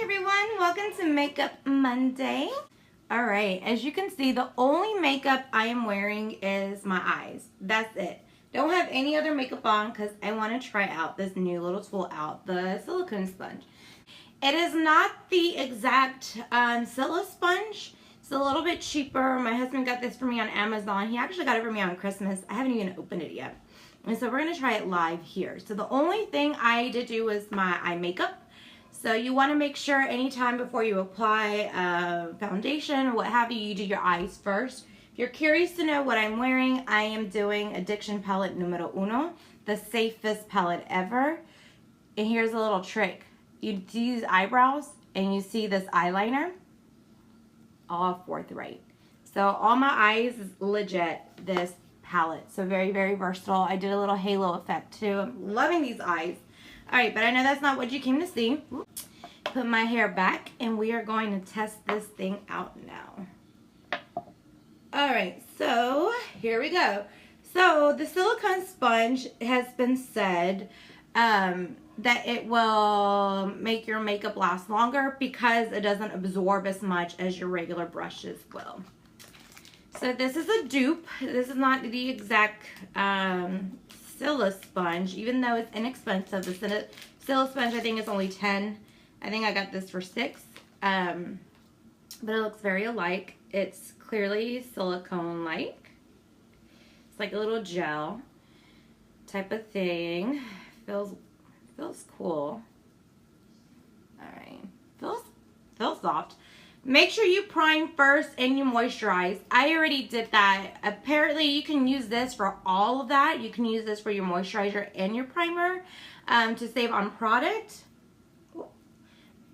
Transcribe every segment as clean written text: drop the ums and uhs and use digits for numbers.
everyone, welcome to Makeup Monday. Alright, as you can see, the only makeup I am wearing is my eyes. That's it. Don't have any other makeup on because I want to try out this new little tool out, the silicone sponge. It is not the exact Silla sponge. It's a little bit cheaper. My husband got this for me on Amazon. He actually got it for me on Christmas. I haven't even opened it yet. And so we're going to try it live here. So the only thing I did do was my eye makeup. So you want to make sure anytime before you apply foundation or what have you, you do your eyes first. If you're curious to know what I'm wearing, I am doing Addiction Palette Numero Uno, the safest palette ever. And here's a little trick. You do these eyebrows and you see this eyeliner, all forthright. So all my eyes is legit this palette. So very, very versatile. I did a little halo effect too. I'm loving these eyes. Alright, but I know that's not what you came to see. Put my hair back and we are going to test this thing out now. Alright, so here we go. So the silicone sponge has been said that it will make your makeup last longer because it doesn't absorb as much as your regular brushes will. So this is a dupe. This is not the exact Silla sponge, even though it's inexpensive. The Silla sponge I think is only 10. I think I got this for 6. But it looks very alike. It's clearly silicone-like. It's like a little gel type of thing. Feels cool. Alright. Feels soft. Make sure you prime first and you moisturize. I already did that. Apparently you can use this for all of that. You can use this for your moisturizer and your primer to save on product.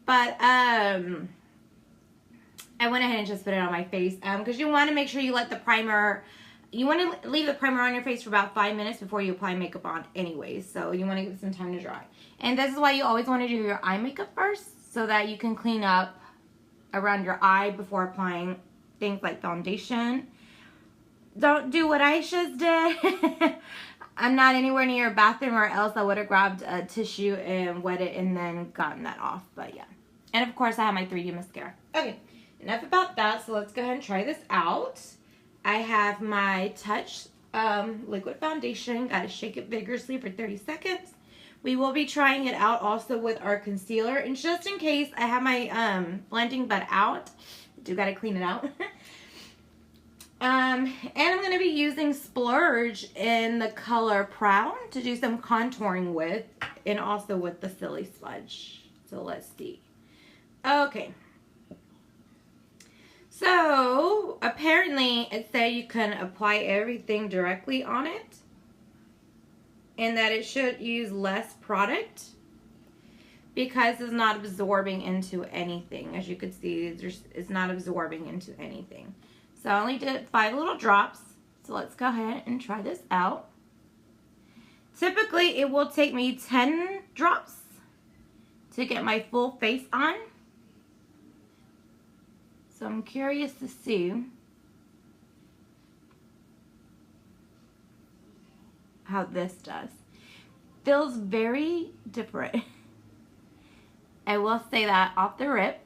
But I went ahead and just put it on my face because you want to make sure you let the primer, you want to leave the primer on your face for about 5 minutes before you apply makeup on anyways. So you want to give it some time to dry. And this is why you always want to do your eye makeup first so that you can clean up around your eye before applying things like foundation. Don't do what I just did. I'm not anywhere near a bathroom or else I would have grabbed a tissue and wet it and then gotten that off. But yeah. And of course I have my 3D mascara. Okay, enough about that. So let's go ahead and try this out. I have my Touch liquid foundation. Got to shake it vigorously for 30 seconds. We will be trying it out also with our concealer. And just in case, I have my blending bud out. I do got to clean it out. And I'm going to be using Splurge in the color Proud to do some contouring with. And also with the Silly Smudge. So let's see. Okay. So apparently it said you can apply everything directly on it. And that it should use less product because it's not absorbing into anything. As you can see, it's not absorbing into anything. So I only did 5 little drops. So let's go ahead and try this out. Typically, it will take me 10 drops to get my full face on. So I'm curious to see how this does. Feels very different. I will say that off the rip.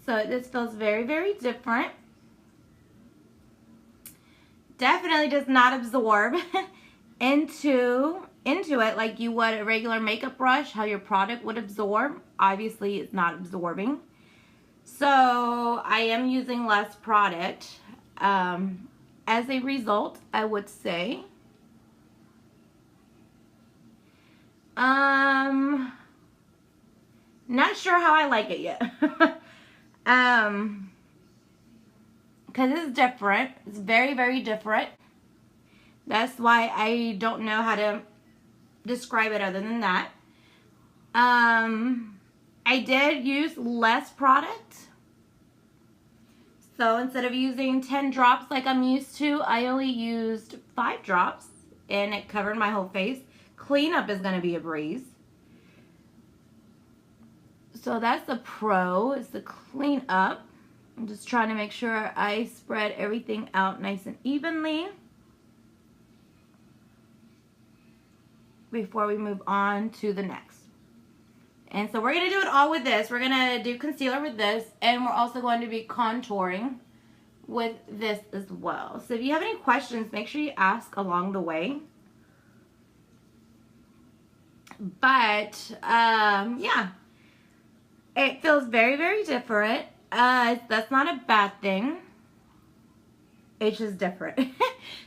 So this feels very, very different. Definitely does not absorb into it like you would a regular makeup brush, how your product would absorb. Obviously it's not absorbing. So I am using less product. As a result, I would say, not sure how I like it yet. Because it's different. It's very, very different. That's why I don't know how to describe it other than that. I did use less product. So instead of using 10 drops like I'm used to, I only used 5 drops and it covered my whole face. Cleanup is going to be a breeze. So that's the pro, is the clean up. I'm just trying to make sure I spread everything out nice and evenly before we move on to the next. And so we're going to do it all with this. We're going to do concealer with this, and we're also going to be contouring with this as well. So if you have any questions, make sure you ask along the way. But, yeah. It feels very, very different. That's not a bad thing. It's just different.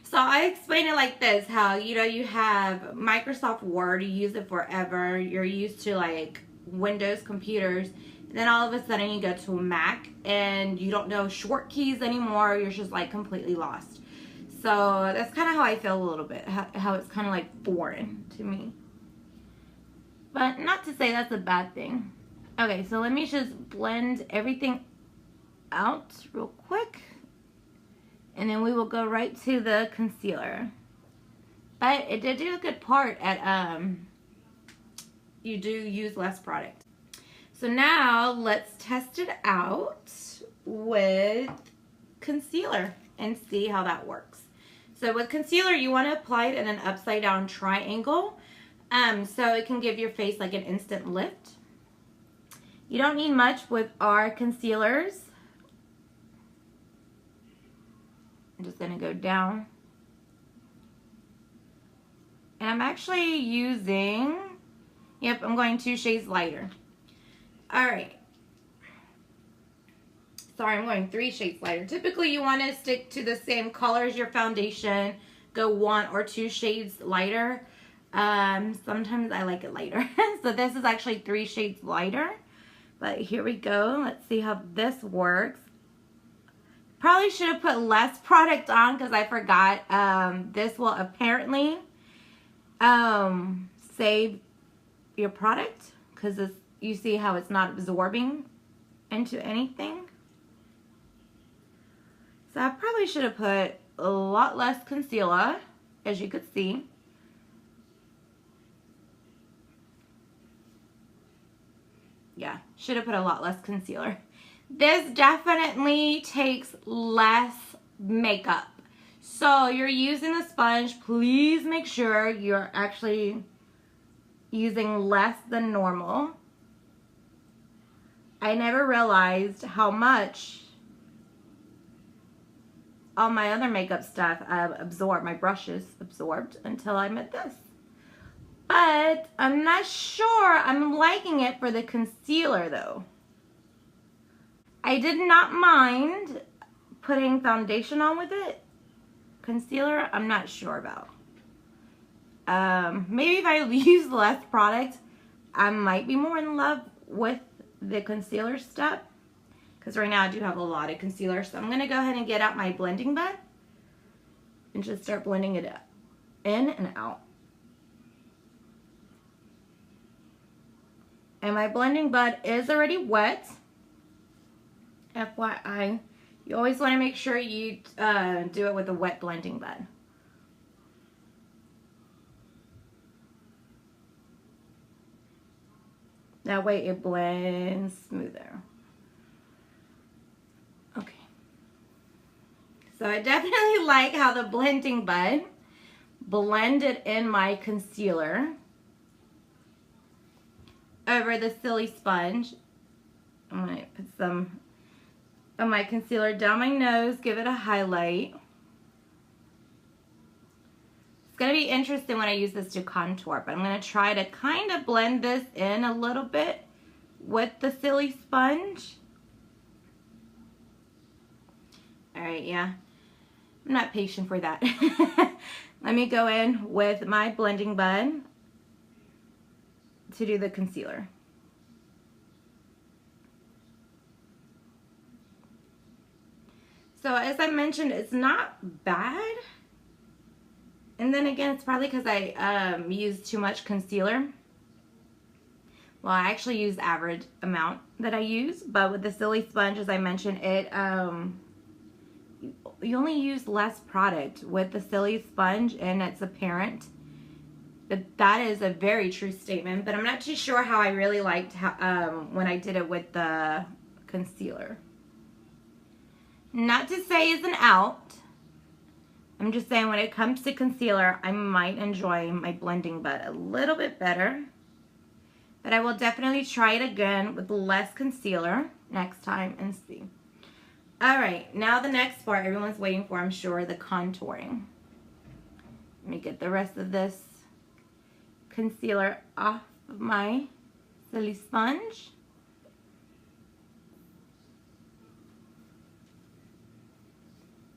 So I explain it like this, how, you know, you have Microsoft Word, you use it forever. You're used to like Windows computers. And then all of a sudden you go to a Mac and you don't know short keys anymore. You're just like completely lost. So that's kind of how I feel a little bit, how it's kind of like foreign to me. But not to say that's a bad thing. Okay, so let me just blend everything out real quick. And then we will go right to the concealer. But it did do a good part at, you do use less product. So now let's test it out with concealer and see how that works. So with concealer, you want to apply it in an upside down triangle. So it can give your face like an instant lift. You don't need much with our concealers. I'm just going to go down. And I'm actually using, yep, I'm going 2 shades lighter. Alright. Sorry, I'm going 3 shades lighter. Typically you want to stick to the same color as your foundation. Go 1 or 2 shades lighter. Sometimes I like it lighter. So this is actually 3 shades lighter. But here we go. Let's see how this works. Probably should have put less product on because I forgot. This will apparently save your product because you see how it's not absorbing into anything. So I probably should have put a lot less concealer, as you could see. Yeah, should have put a lot less concealer. This definitely takes less makeup. So you're using the sponge, please make sure you're actually using less than normal. I never realized how much all my other makeup stuff absorbed, my brushes absorbed, until I met this. But I'm not sure I'm liking it for the concealer though. I did not mind putting foundation on with it. Concealer, I'm not sure about. Maybe if I use less product, I might be more in love with the concealer step. Because right now I do have a lot of concealer. So I'm going to go ahead and get out my blending bud. And just start blending it in and out. And my blending bud is already wet. FYI, you always want to make sure you do it with a wet blending bud. That way it blends smoother. Okay. So I definitely like how the blending bud blended in my concealer over the silly sponge. I'm going to put some of my concealer down my nose, give it a highlight. It's going to be interesting when I use this to contour, but I'm going to try to kind of blend this in a little bit with the silly sponge. Alright, yeah. I'm not patient for that. Let me go in with my blending bud to do the concealer. So as I mentioned, it's not bad. And then again, it's probably because I used too much concealer. Well, I actually use average amount that I use, but with the silly sponge, as I mentioned, it you only use less product with the silly sponge, and it's apparent that is a very true statement. But I'm not too sure how I really liked how, when I did it with the concealer. Not to say it's an out. I'm just saying when it comes to concealer, I might enjoy my blending bud a little bit better. But I will definitely try it again with less concealer next time and see. Alright, now the next part everyone's waiting for, I'm sure, the contouring. Let me get the rest of this concealer off of my silly sponge.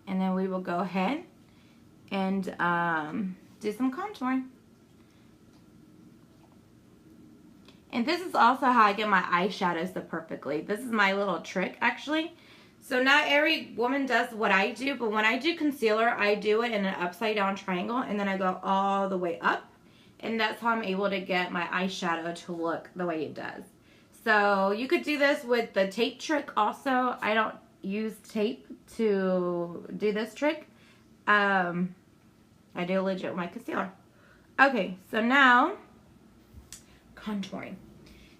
And then we will go ahead and do some contouring. And this is also how I get my eyeshadows so perfectly. This is my little trick, actually. So not every woman does what I do, but when I do concealer, I do it in an upside down triangle, and then I go all the way up. And that's how I'm able to get my eyeshadow to look the way it does. So you could do this with the tape trick also. I don't use tape to do this trick. I do legit with my concealer. Okay, so now contouring.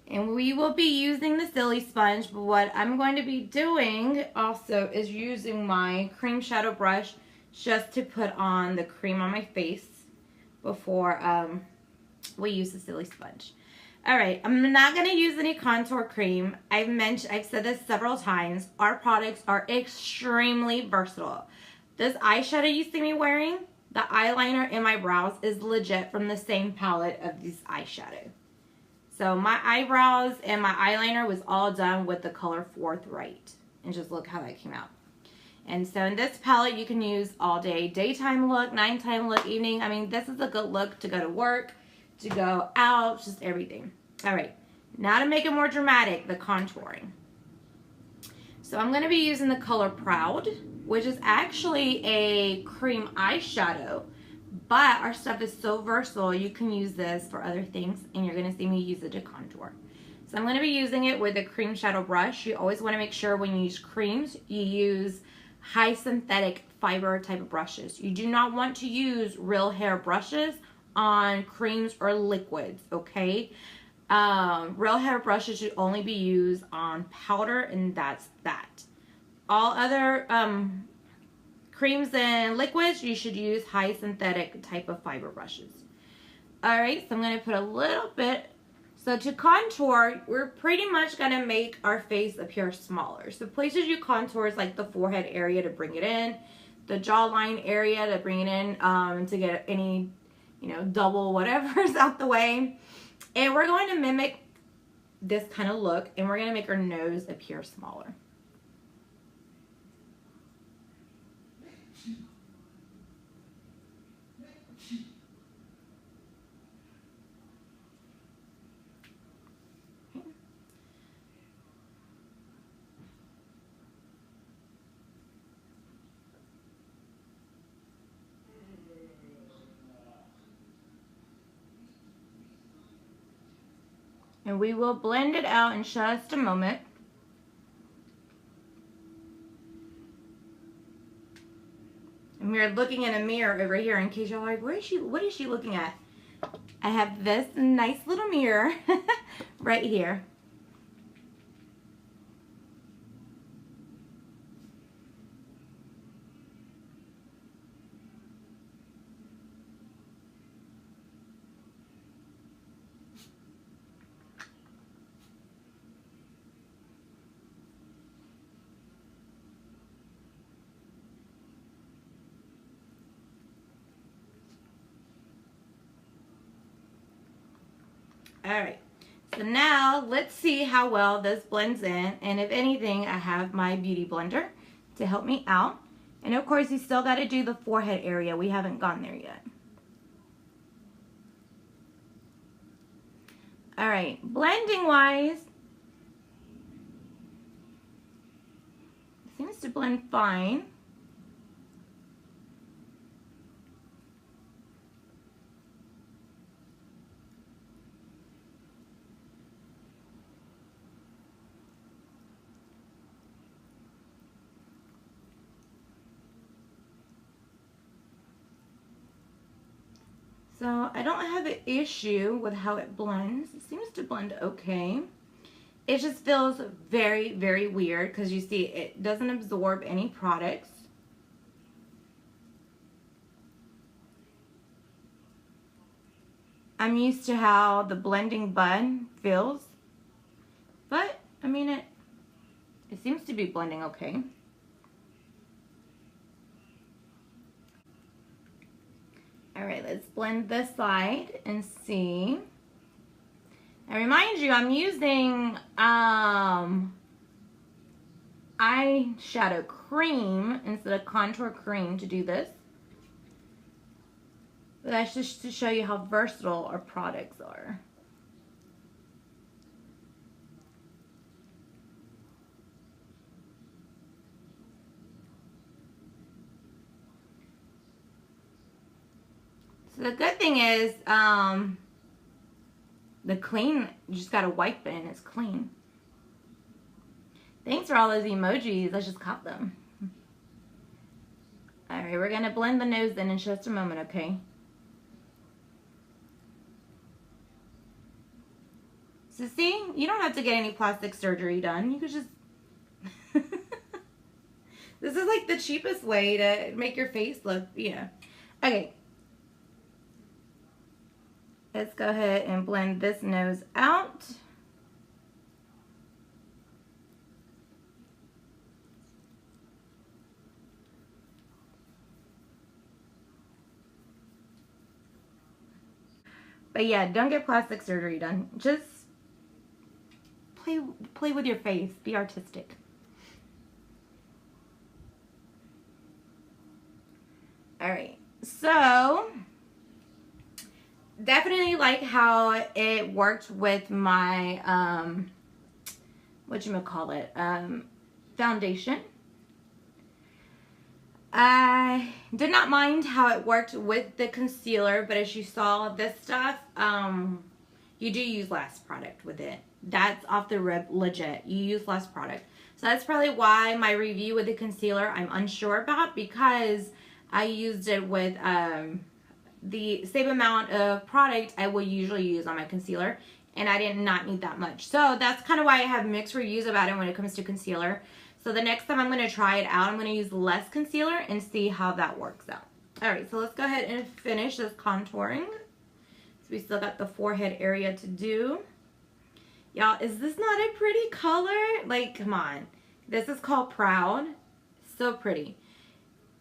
And we will be using the Silly Sponge, but what I'm going to be doing also is using my cream shadow brush just to put on the cream on my face before we use the Silly Sponge. Alright, I'm not going to use any contour cream. I've said this several times. Our products are extremely versatile. This eyeshadow you see me wearing, the eyeliner in my brows is legit from the same palette of this eyeshadow. So my eyebrows and my eyeliner was all done with the color Forthright. And just look how that came out. And so in this palette you can use all day, daytime look, nighttime look, evening. I mean, this is a good look to go to work, to go out, just everything. Alright, now to make it more dramatic, the contouring. So I'm going to be using the color Proud, which is actually a cream eyeshadow. But our stuff is so versatile, you can use this for other things, and you're going to see me use it to contour. So I'm going to be using it with a cream shadow brush. You always want to make sure when you use creams, you use high synthetic fiber type of brushes. You do not want to use real hair brushes on creams or liquids, okay? Real hair brushes should only be used on powder, and that's that. All other creams and liquids, you should use high synthetic type of fiber brushes. Alright, so I'm going to put a little bit. So to contour, we're pretty much going to make our face appear smaller. So places you contour is like the forehead area to bring it in, the jawline area to bring it in, to get any, you know, double whatever's out the way. And we're going to mimic this kind of look, and we're going to make our nose appear smaller. And we will blend it out in just a moment. And we're looking in a mirror over here in case you're like, what is she looking at? I have this nice little mirror right here. Alright, so now let's see how well this blends in, and if anything, I have my beauty blender to help me out. And of course, you still got to do the forehead area. We haven't gone there yet. Alright, blending wise, seems to blend fine. So I don't have an issue with how it blends. It seems to blend okay. It just feels very, very weird because you see it doesn't absorb any products. I'm used to how the blending bun feels, but I mean it seems to be blending okay. All right, let's blend this side and see. And remind you, I'm using eyeshadow cream instead of contour cream to do this. But that's just to show you how versatile our products are. So the good thing is, the clean, you just gotta wipe it and it's clean. Thanks for all those emojis, I just caught them. Alright, we're gonna blend the nose in just a moment, okay? So see, you don't have to get any plastic surgery done. You could just... This is like the cheapest way to make your face look, yeah. Okay. Let's go ahead and blend this nose out. But yeah, don't get plastic surgery done. Just play with your face. Be artistic. Alright, so definitely like how it worked with my foundation. I did not mind how it worked with the concealer, but as you saw, this stuff, you do use less product with it. That's off the rip, legit. You use less product. So that's probably why my review with the concealer I'm unsure about, because I used it with the same amount of product I will usually use on my concealer, and I did not need that much. So that's kind of why I have mixed reviews about it when it comes to concealer. So the next time I'm going to try it out, I'm going to use less concealer and see how that works out. Alright, so let's go ahead and finish this contouring. So we still got the forehead area to do. Y'all, is this not a pretty color? Like, come on. This is called Proud. So pretty.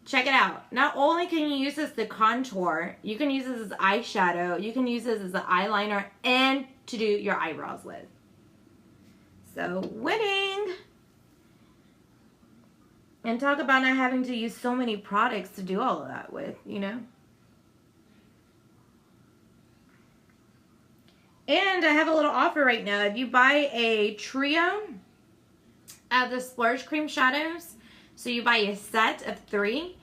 Check it out. Not only can you use this to contour, you can use this as eyeshadow, you can use this as an eyeliner, and to do your eyebrows with. So, winning! And talk about not having to use so many products to do all of that with, you know? And I have a little offer right now. If you buy a trio of the Splurge Cream Shadows, so you buy a set of 3,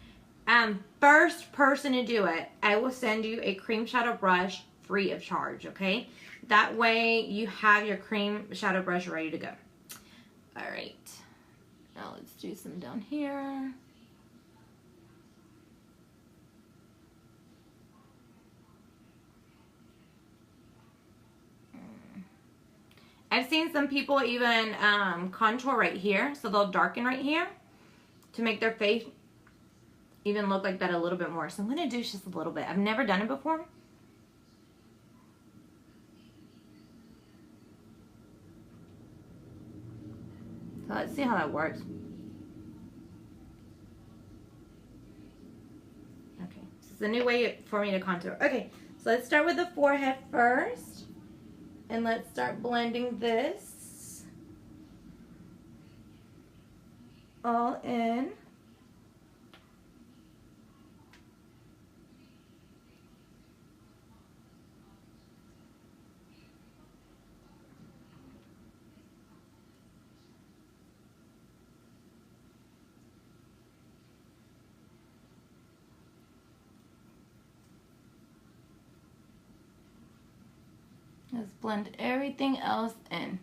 first person to do it, I will send you a cream shadow brush free of charge, okay? That way you have your cream shadow brush ready to go. Alright. Now let's do some down here. I've seen some people even contour right here, so they'll darken right here to make their face even look like that a little bit more. So I'm going to do just a little bit. I've never done it before. So let's see how that works. Okay, this is a new way for me to contour. Okay, so let's start with the forehead first. And let's start blending this all in. Let's blend everything else in.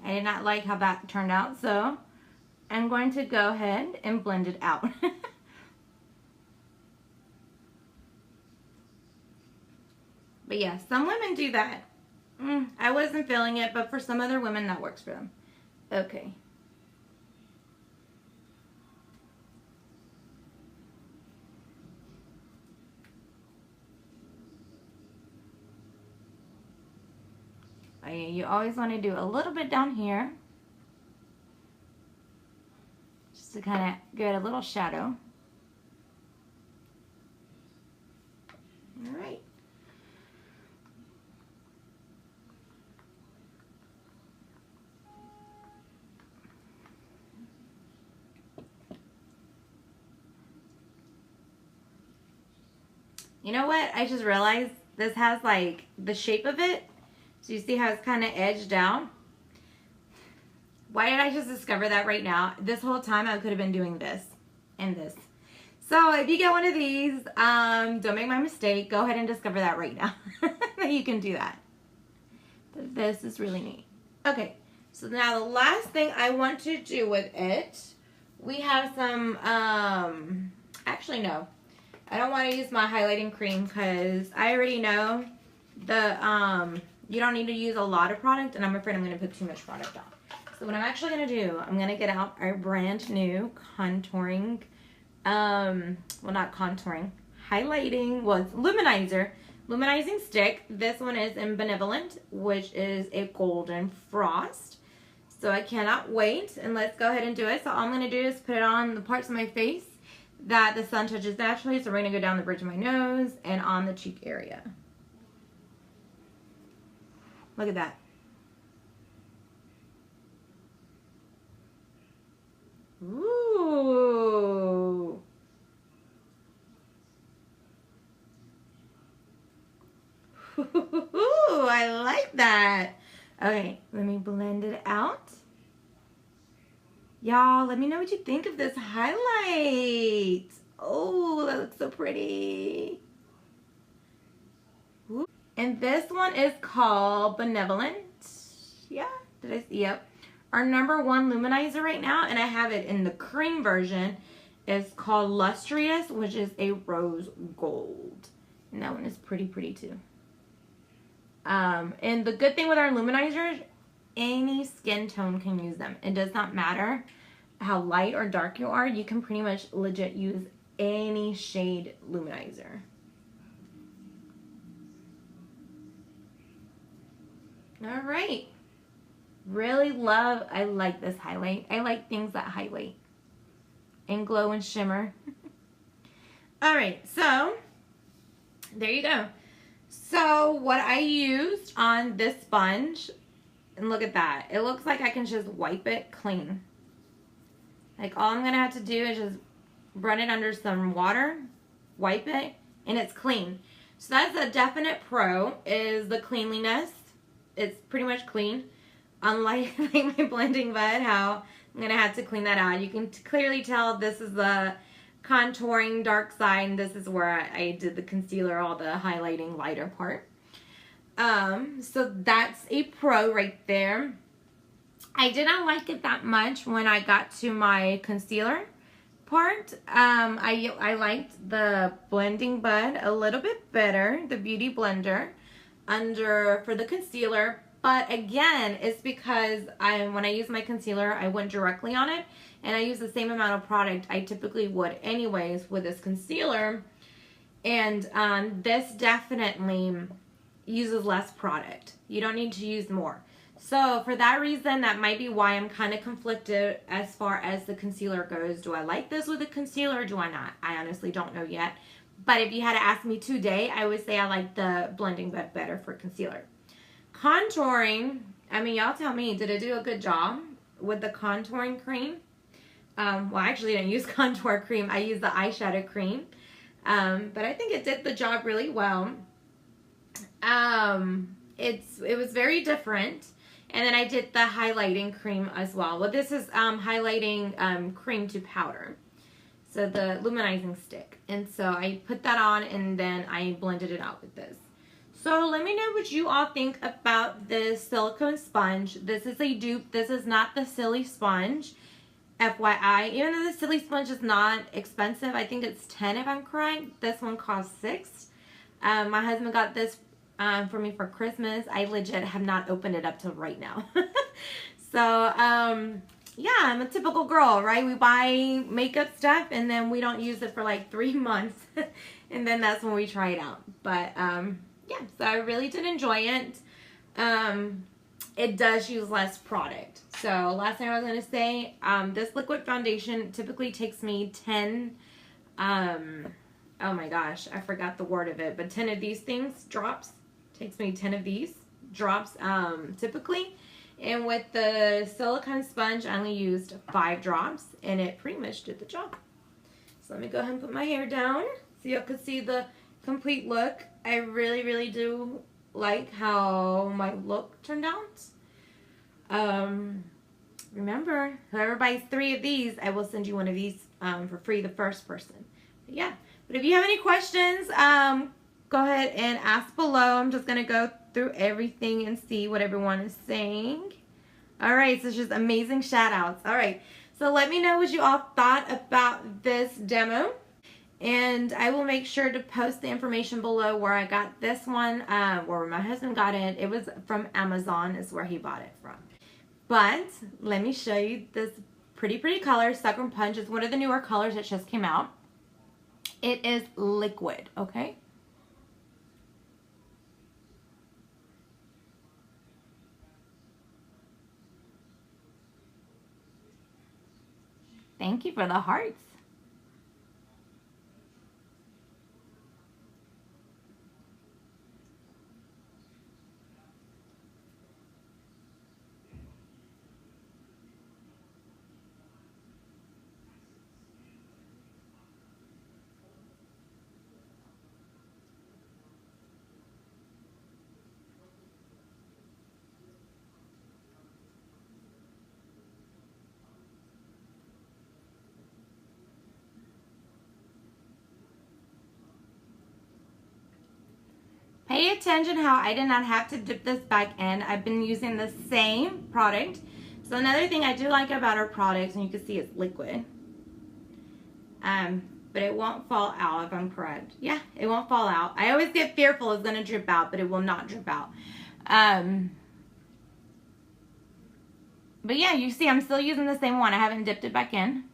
I did not like how that turned out, so I'm going to go ahead and blend it out. But yeah, some women do that. I wasn't feeling it, but for some other women, that works for them. Okay. You always want to do a little bit down here, just to kind of get a little shadow. All right. You know what? I just realized this has like the shape of it. So you see how it's kind of edged down? Why did I just discover that right now? This whole time I could have been doing this and this. So if you get one of these, don't make my mistake. Go ahead and discover that right now. That you can do that. This is really neat. Okay, so now the last thing I want to do with it, we have some, actually no. I don't want to use my highlighting cream because I already know the, you don't need to use a lot of product, and I'm afraid I'm going to put too much product on. So what I'm actually going to do, I'm going to get out our brand new contouring, well not contouring, highlighting, well it's luminizing stick. This one is in Benevolent, which is a golden frost. So I cannot wait, and let's go ahead and do it. So all I'm going to do is put it on the parts of my face that the sun touches naturally. So we're going to go down the bridge of my nose and on the cheek area. Look at that. Ooh. Ooh, I like that. Okay, let me blend it out. Y'all, let me know what you think of this highlight. Oh, that looks so pretty. Ooh. And this one is called Benevolent. Yeah, did I see? Yep. Our #1 luminizer right now, and I have it in the cream version, is called Lustrous, which is a rose gold. And that one is pretty too. And the good thing with our luminizers, any skin tone can use them. It does not matter how light or dark you are. You can pretty much legit use any shade luminizer. All right. Really love, I like this highlight. I like things that highlight and glow and shimmer. All right, so there you go. So what I used on this sponge, and look at that. It looks like I can just wipe it clean. Like all I'm gonna have to do is just run it under some water, wipe it, and it's clean. So that's a definite pro, is the cleanliness. It's pretty much clean. Unlike like my blending bud, how I'm gonna have to clean that out. You can clearly tell this is the contouring dark side, and this is where I did the concealer, all the highlighting lighter part. So that's a pro right there. I did not like it that much when I got to my concealer part. I liked the blending bud a little bit better, the beauty blender for the concealer. But again, it's because when I use my concealer, I went directly on it, and I use the same amount of product I typically would anyways with this concealer. And this definitely uses less product. You don't need to use more. So for that reason, that might be why I'm kind of conflicted as far as the concealer goes. Do I like this with the concealer or do I not? I honestly don't know yet. But if you had to ask me today, I would say I like the blending bud better for concealer. Contouring, I mean, y'all tell me, did it do a good job with the contouring cream? Well, I actually didn't use contour cream. I used the eyeshadow cream. But I think it did the job really well. It was very different. And then I did the highlighting cream as well. Well, this is highlighting cream to powder. So the luminizing stick. And so I put that on, and then I blended it out with this. So let me know what you all think about this silicone sponge. This is a dupe. This is not the Silly Sponge. FYI, even though the Silly Sponge is not expensive, I think it's $10 if I'm correct. This one costs $6. My husband got this for me for Christmas. I legit have not opened it up till right now. So, yeah, I'm a typical girl, right? We buy makeup stuff and then we don't use it for like 3 months. And then that's when we try it out. But, yeah, so I really did enjoy it. It does use less product. So, last thing I was going to say, this liquid foundation typically takes me 10, oh my gosh, I forgot the word of it, but 10 of these things, drops, takes me 10 of these drops, typically. And with the silicone sponge, I only used 5 drops, and it pretty much did the job. So let me go ahead and put my hair down so you can see the complete look. I really, really do like how my look turned out. Remember, whoever buys 3 of these, I will send you one of these for free, the first person. But yeah, but if you have any questions, go ahead and ask below. I'm just going to go through everything and see what everyone is saying. All right, so it's just amazing shout outs. All right, so let me know what you all thought about this demo. And I will make sure to post the information below where I got this one, where my husband got it. It was from Amazon is where he bought it from. But let me show you this pretty color. Sucker Punch is one of the newer colors that just came out. It is liquid, okay? Thank you for the hearts. Pay attention how I did not have to dip this back in. I've been using the same product. So another thing I do like about our products, and you can see it's liquid, but it won't fall out if I'm correct. Yeah, it won't fall out. I always get fearful it's going to drip out, but it will not drip out. But yeah, you see I'm still using the same one. I haven't dipped it back in.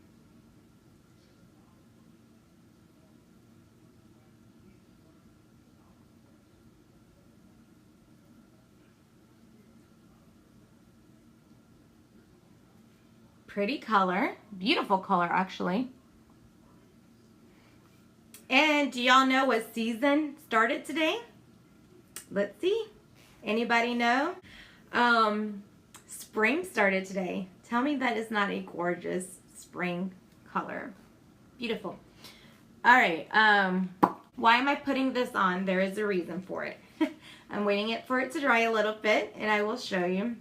Pretty color. Beautiful color, actually. And do y'all know what season started today? Let's see. Anybody know? Spring started today. Tell me that is not a gorgeous spring color. Beautiful. All right. Why am I putting this on? There is a reason for it. I'm waiting for it to dry a little bit, and I will show you.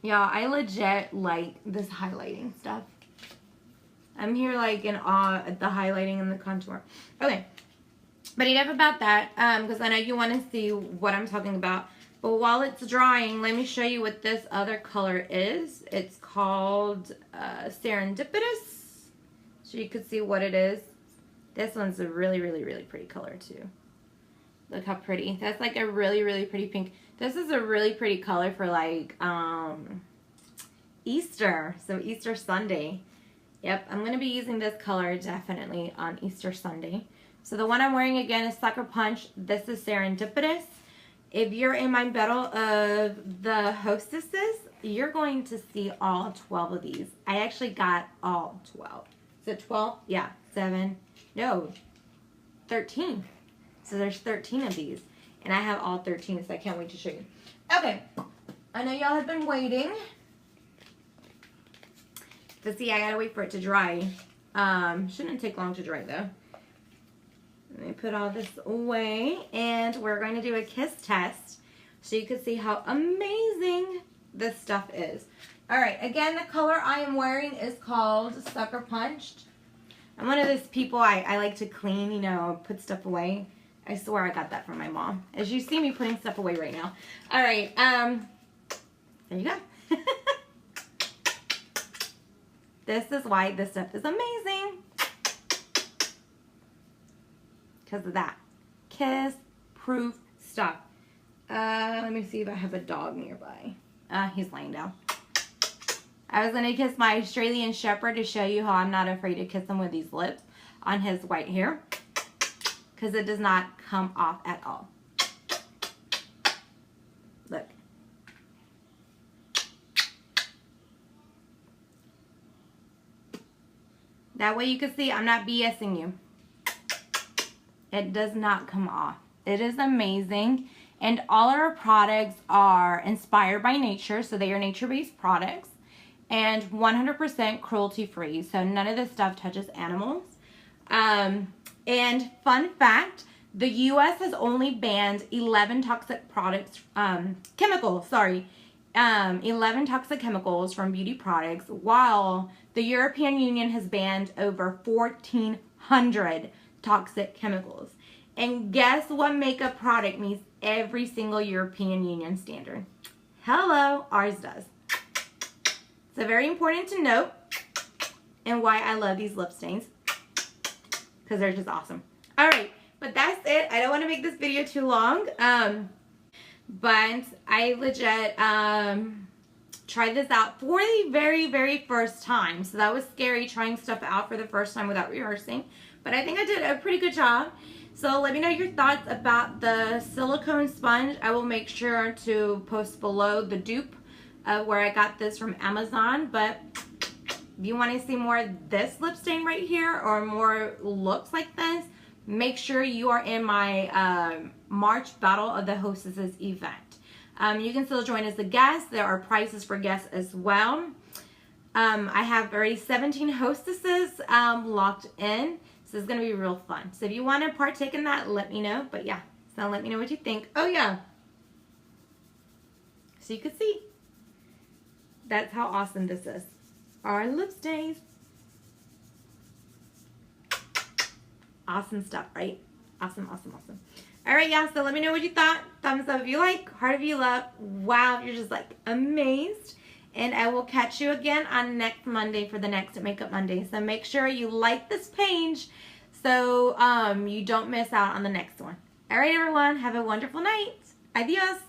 Y'all, I legit like this highlighting stuff. I'm here like in awe at the highlighting and the contour. Okay, but enough about that, because I know you want to see what I'm talking about. But while it's drying, let me show you what this other color is. It's called Serendipitous. So you can see what it is. This one's a really pretty color too. Look how pretty. That's like a really pretty pink. This is a really pretty color for like Easter. So Easter Sunday. Yep, I'm going to be using this color definitely on Easter Sunday. So the one I'm wearing again is Sucker Punch. This is Serendipitous. If you're in my battle of the hostesses, you're going to see all 12 of these. I actually got all 12. Is it 12? Yeah, 7. No, 13. So there's 13 of these. And I have all 13, so I can't wait to show you. Okay, I know y'all have been waiting. To see, I gotta wait for it to dry. Shouldn't take long to dry though. Let me put all this away, and we're going to do a kiss test so you can see how amazing this stuff is. All right, again, the color I am wearing is called Sucker Punched. I'm one of those people, I like to clean, you know, put stuff away. I swear I got that from my mom. As you see me putting stuff away right now. All right, there you go. This is why this stuff is amazing. Because of that. Kiss proof stuff. Let me see if I have a dog nearby. He's laying down. I was going to kiss my Australian Shepherd to show you how I'm not afraid to kiss him with these lips on his white hair. Because it does not come off at all. Look. That way you can see I'm not BSing you. It does not come off. It is amazing. And all our products are inspired by nature. So they are nature-based products. And 100% cruelty-free. So none of this stuff touches animals. And fun fact, the U.S. has only banned 11 toxic products, 11 toxic chemicals from beauty products, while the European Union has banned over 1,400 toxic chemicals. And guess what makeup product meets every single European Union standard? Hello, ours does. So very important to note, and why I love these lip stains, because they're just awesome. All right, but that's it. I don't want to make this video too long, but I legit tried this out for the very, very first time. So that was scary, trying stuff out for the first time without rehearsing, but I think I did a pretty good job. So let me know your thoughts about the silicone sponge. I will make sure to post below the dupe where I got this from Amazon. But if you want to see more of this lip stain right here or more looks like this, make sure you are in my March Battle of the Hostesses event. You can still join as a guest. There are prizes for guests as well. I have already 17 hostesses locked in. So it's going to be real fun. So if you want to partake in that, let me know. But yeah, so let me know what you think. Oh yeah. So you can see. That's how awesome this is. Our lip stains. Awesome stuff, right? Awesome, awesome, awesome. All right, y'all. So let me know what you thought. Thumbs up if you like. Heart if you love. Wow, if you're just like amazed. And I will catch you again on next Monday for the next Makeup Monday. So make sure you like this page so you don't miss out on the next one. All right, everyone. Have a wonderful night. Adios.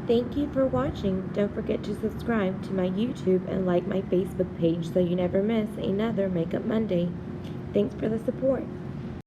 Thank you for watching. Don't forget to subscribe to my YouTube and like my Facebook page so you never miss another Makeup Monday. Thanks for the support.